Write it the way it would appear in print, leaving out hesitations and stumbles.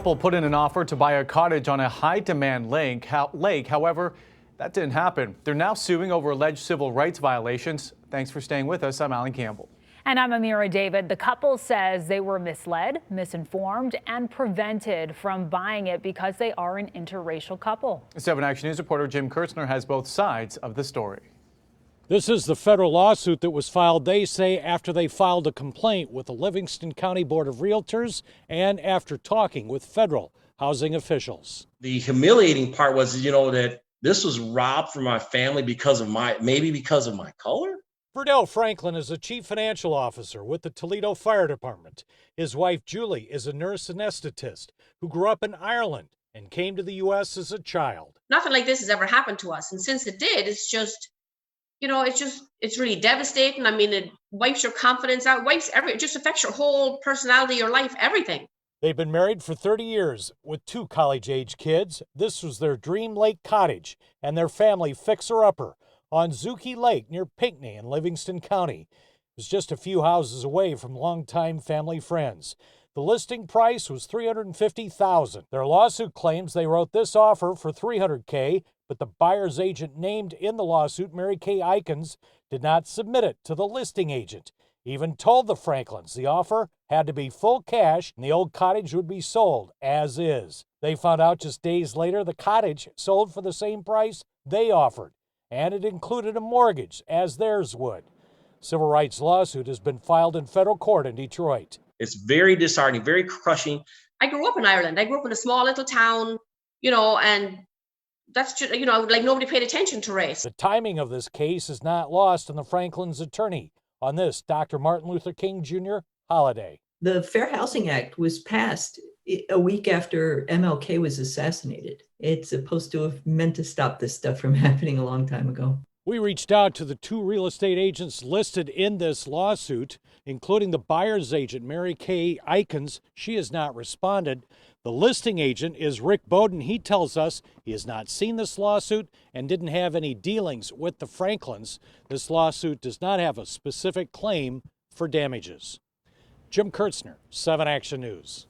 couple put in an offer to buy a cottage on a high-demand lake. However, that didn't happen. They're now suing over alleged civil rights violations. Thanks for staying with us. I'm Alan Campbell. And I'm Amira David. The couple says they were misled, misinformed, and prevented from buying it because they are an interracial couple. 7 Action News reporter Jim KIERTZNER has both sides of the story. This is the federal lawsuit that was filed, they say, after they filed a complaint with the Livingston County Board of Realtors and after talking with federal housing officials. The humiliating part was, that this was robbed from my family because of maybe because of my color. Verdell Franklin is a chief financial officer with the Toledo Fire Department. His wife, Julie, is a nurse anesthetist who grew up in Ireland and came to the U.S. as a child. Nothing like this has ever happened to us. And since it did, it's just, it's really devastating. I mean, it wipes your confidence out, it just affects your whole personality, your life, everything. They've been married for 30 years with 2 college-age kids. This was their dream lake cottage and their family fixer-upper on Zukey Lake near Pinckney in Livingston County. It was just a few houses away from longtime family friends. The listing price was $350,000. Their lawsuit claims they wrote this offer for $300K, but the buyer's agent named in the lawsuit, Mary Kay Eikens, did not submit it to the listing agent. Even told the Franklins the offer had to be full cash and the old cottage would be sold as is. They found out just days later the cottage sold for the same price they offered, and it included a mortgage, as theirs would. Civil rights lawsuit has been filed in federal court in Detroit. It's very disheartening, very crushing. I grew up in Ireland. I grew up in a small little town, and that's just, like nobody paid attention to race. The timing of this case is not lost on the Franklin's attorney on this Dr. Martin Luther King Jr. holiday. The Fair Housing Act was passed a week after MLK was assassinated. It's supposed to have meant to stop this stuff from happening a long time ago. We reached out to the 2 real estate agents listed in this lawsuit, including the buyer's agent, Mary Kay Eikens. She has not responded. The listing agent is Rick Bowden. He tells us he has not seen this lawsuit and didn't have any dealings with the Franklins. This lawsuit does not have a specific claim for damages. Jim KIERTZNER, 7 Action News.